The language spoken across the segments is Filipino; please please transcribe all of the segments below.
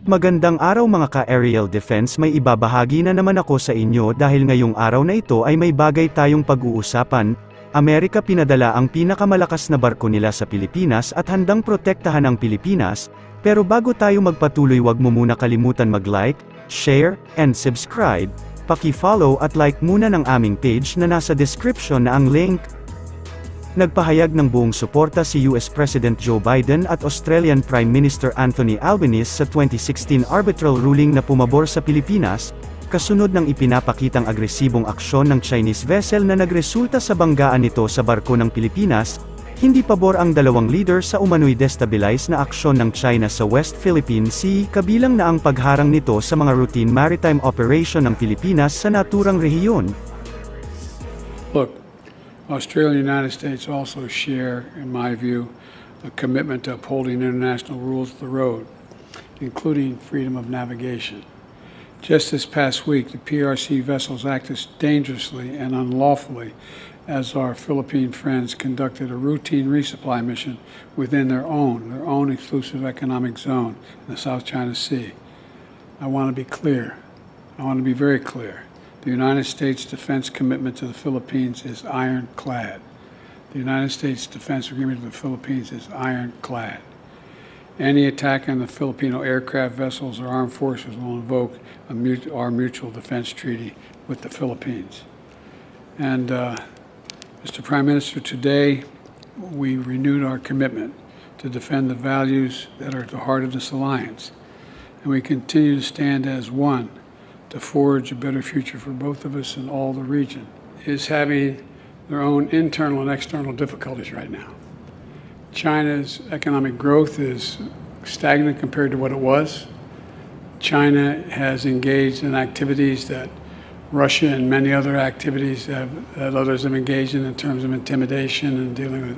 Magandang araw mga ka-aerial defense, may ibabahagi na naman ako sa inyo dahil ngayong araw na ito ay may bagay tayong pag-uusapan. Amerika pinadala ang pinakamalakas na barko nila sa Pilipinas at handang protektahan ang Pilipinas, pero bago tayo magpatuloy wag mo muna kalimutan mag-like, share, and subscribe. Paki-follow at like muna ng aming page na nasa description na ang link. Nagpahayag ng buong suporta si US President Joe Biden at Australian Prime Minister Anthony Albanese sa 2016 arbitral ruling na pumabor sa Pilipinas, kasunod ng ipinapakitang agresibong aksyon ng Chinese vessel na nagresulta sa banggaan nito sa barko ng Pilipinas. Hindi pabor ang dalawang leader sa umano'y destabilize na aksyon ng China sa West Philippine Sea, kabilang na ang pagharang nito sa mga routine maritime operation ng Pilipinas sa naturang rehiyon. Look, Australia and the United States also share, in my view, a commitment to upholding international rules of the road, including freedom of navigation. Just this past week, the PRC vessels acted dangerously and unlawfully as our Philippine friends conducted a routine resupply mission within their own exclusive economic zone in the South China Sea. I want to be clear. I want to be very clear. The United States defense commitment to the Philippines is ironclad. The United States defense agreement with the Philippines is ironclad. Any attack on the Filipino aircraft vessels or armed forces will invoke our mutual defense treaty with the Philippines. And, Mr. Prime Minister, today we renewed our commitment to defend the values that are at the heart of this alliance. And we continue to stand as one to forge a better future for both of us and all the region. Is having their own internal and external difficulties right now. China's economic growth is stagnant compared to what it was. China has engaged in activities that Russia and many other activities that others have engaged in terms of intimidation and dealing with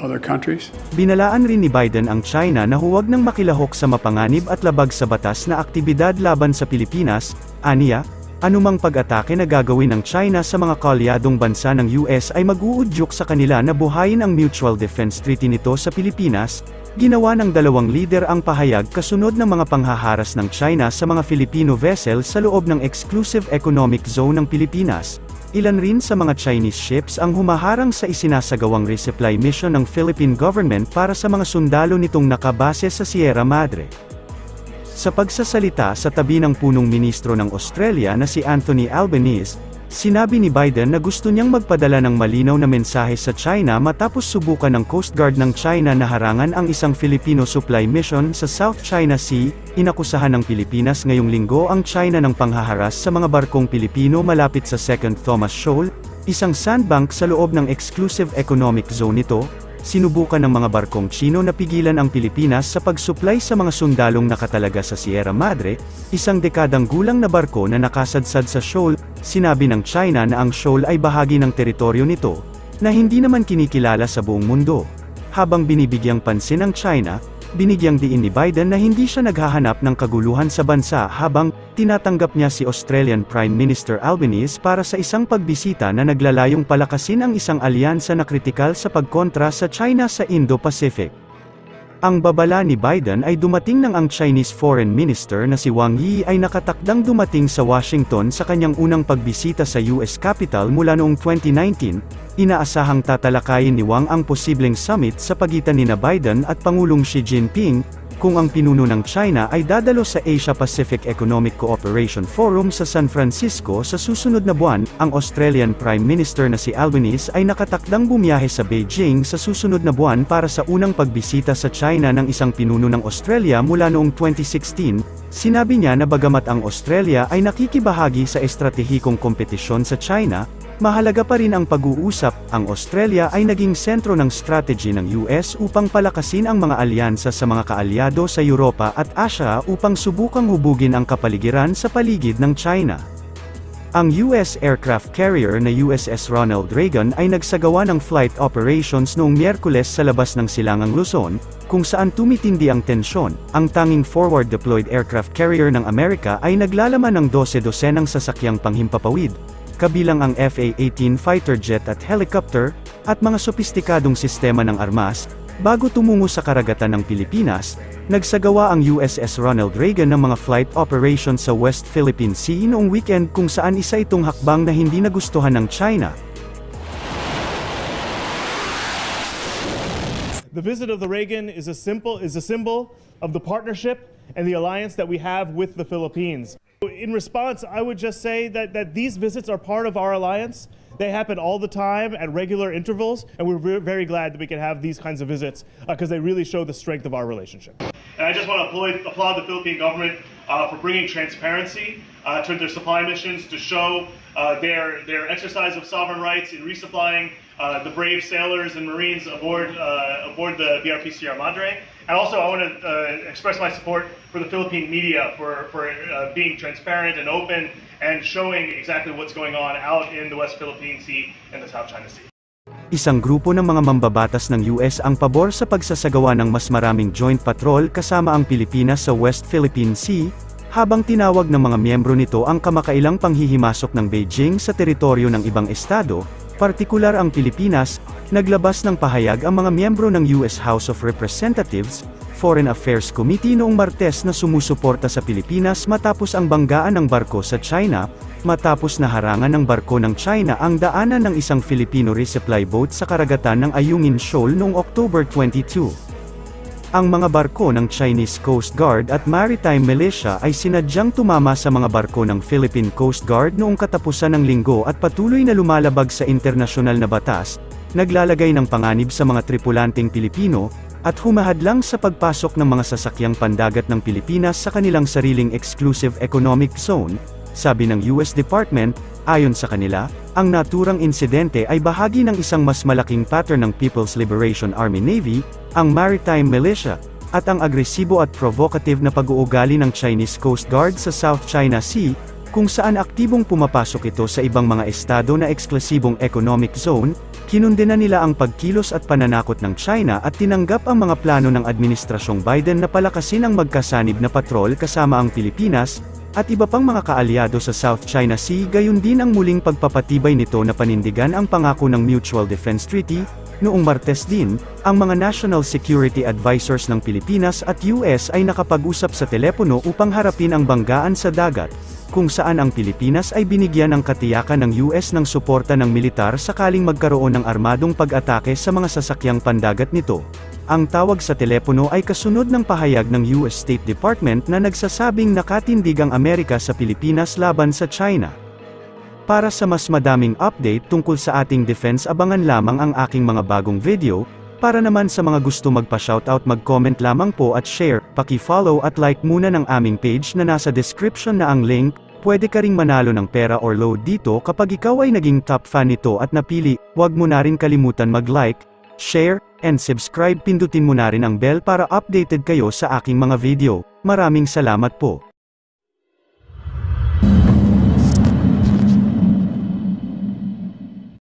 other countries. Binalaan rin ni Biden ang China na huwag nang makilahok sa mapanganib at labag sa batas na aktibidad laban sa Pilipinas. Aniya, anumang pag-atake na gagawin ng China sa mga kaalyadong bansa ng US ay mag-uudyok sa kanila na buhayin ang Mutual Defense Treaty nito sa Pilipinas. Ginawa ng dalawang lider ang pahayag kasunod ng mga panghaharas ng China sa mga Filipino vessel sa loob ng Exclusive Economic Zone ng Pilipinas. Ilan rin sa mga Chinese ships ang humaharang sa isinasagawang resupply mission ng Philippine government para sa mga sundalo nitong nakabase sa Sierra Madre. Sa pagsasalita sa tabi ng punong ministro ng Australia na si Anthony Albanese, sinabi ni Biden na gusto niyang magpadala ng malinaw na mensahe sa China matapos subukan ng Coast Guard ng China na harangan ang isang Filipino supply mission sa South China Sea. Inakusahan ng Pilipinas ngayong linggo ang China ng panghaharas sa mga barkong Pilipino malapit sa Second Thomas Shoal, isang sandbank sa loob ng Exclusive Economic Zone nito. Sinubukan ng mga barkong Chino na pigilan ang Pilipinas sa pagsuplay sa mga sundalong nakatalaga sa Sierra Madre, isang dekadang gulang na barko na nakasadsad sa shoal. Sinabi ng China na ang shoal ay bahagi ng teritoryo nito, na hindi naman kinikilala sa buong mundo. Habang binibigyang pansin ang China, binigyang diin ni Biden na hindi siya naghahanap ng kaguluhan sa bansa habang tinatanggap niya si Australian Prime Minister Albanese para sa isang pagbisita na naglalayong palakasin ang isang alyansa na kritikal sa pagkontra sa China sa Indo-Pacific. Ang babala ni Biden ay dumating nang ang Chinese Foreign Minister na si Wang Yi ay nakatakdang dumating sa Washington sa kanyang unang pagbisita sa US Capitol mula noong 2019. Inaasahang tatalakayin ni Wang ang posibleng summit sa pagitan nina Biden at Pangulong Xi Jinping, kung ang pinuno ng China ay dadalo sa Asia-Pacific Economic Cooperation Forum sa San Francisco sa susunod na buwan. Ang Australian Prime Minister na si Albanese ay nakatakdang bumiyahe sa Beijing sa susunod na buwan para sa unang pagbisita sa China ng isang pinuno ng Australia mula noong 2016. Sinabi niya na bagamat ang Australia ay nakikibahagi sa estratehikong kompetisyon sa China, mahalaga pa rin ang pag-uusap. Ang Australia ay naging sentro ng strategy ng US upang palakasin ang mga alyansa sa mga kaalyado sa Europa at Asia upang subukang hubugin ang kapaligiran sa paligid ng China. Ang US aircraft carrier na USS Ronald Reagan ay nagsagawa ng flight operations noong Miyerkules sa labas ng Silangang Luzon, kung saan tumitindi ang tensyon. Ang tanging forward-deployed aircraft carrier ng Amerika ay naglalaman ng 12 dosenang sasakyang panghimpapawid, kabilang ang FA-18 fighter jet at helicopter, at mga sopistikadong sistema ng armas, Bago tumungo sa karagatan ng Pilipinas, nagsagawa ang USS Ronald Reagan ng mga flight operations sa West Philippine Sea noong weekend kung saan isa itong hakbang na hindi nagustuhan ng China. The visit of the Reagan is a symbol of the partnership and the alliance that we have with the Philippines. In response, I would just say that these visits are part of our alliance. They happen all the time at regular intervals, and we're very glad that we can have these kinds of visits because they really show the strength of our relationship. And I just want to applaud the Philippine government for bringing transparency to their supply missions to show their exercise of sovereign rights in resupplying the brave sailors and Marines aboard the BRP Sierra Madre. And also, I want to express my support for the Philippine media for being transparent and open and showing exactly what's going on out in the West Philippine Sea and the South China Sea. Isang grupo ng mga mambabatas ng US ang pabor sa pagsasagawa ng mas maraming joint patrol kasama ang Pilipinas sa West Philippine Sea, habang tinawag ng mga miyembro nito ang kamakailang panghihimasok ng Beijing sa teritoryo ng ibang estado, partikular ang Pilipinas. Naglabas ng pahayag ang mga miyembro ng US House of Representatives, Foreign Affairs Committee noong Martes na sumusuporta sa Pilipinas matapos ang banggaan ng barko sa China, matapos na harangan ng barko ng China ang daanan ng isang Filipino resupply boat sa karagatan ng Ayungin Shoal noong October 22. Ang mga barko ng Chinese Coast Guard at Maritime Militia ay sinadyang tumama sa mga barko ng Philippine Coast Guard noong katapusan ng linggo at patuloy na lumalabag sa internasyonal na batas, naglalagay ng panganib sa mga tripulanteng Pilipino, at humahadlang sa pagpasok ng mga sasakyang pandagat ng Pilipinas sa kanilang sariling exclusive economic zone, sabi ng US Department. Ayon sa kanila, ang naturang insidente ay bahagi ng isang mas malaking pattern ng People's Liberation Army Navy, ang Maritime Militia, at ang agresibo at provocative na pag-uugali ng Chinese Coast Guard sa South China Sea, kung saan aktibong pumapasok ito sa ibang mga estado na eksklusibong economic zone. Kinundena nila ang pagkilos at pananakot ng China at tinanggap ang mga plano ng Administrasyong Biden na palakasin ang magkasanib na patrol kasama ang Pilipinas, at iba pang mga kaalyado sa South China Sea. Gayon din ang muling pagpapatibay nito na panindigan ang pangako ng Mutual Defense Treaty. Noong Martes din, ang mga National Security Advisors ng Pilipinas at US ay nakapag-usap sa telepono upang harapin ang banggaan sa dagat, kung saan ang Pilipinas ay binigyan ng katiyakan ng US ng suporta ng militar sakaling magkaroon ng armadong pag-atake sa mga sasakyang pandagat nito. Ang tawag sa telepono ay kasunod ng pahayag ng US State Department na nagsasabing nakatindig ang Amerika sa Pilipinas laban sa China. Para sa mas madaming update tungkol sa ating defense, abangan lamang ang aking mga bagong video. Para naman sa mga gusto magpa-shoutout, mag-comment lamang po at share, paki-follow at like muna ng aming page na nasa description na ang link. Pwede ka ring manalo ng pera or load dito kapag ikaw ay naging top fan nito at napili. Huwag mo na rin kalimutan mag-like, share, and subscribe. Pindutin mo na rin ang bell para updated kayo sa aking mga video. Maraming salamat po.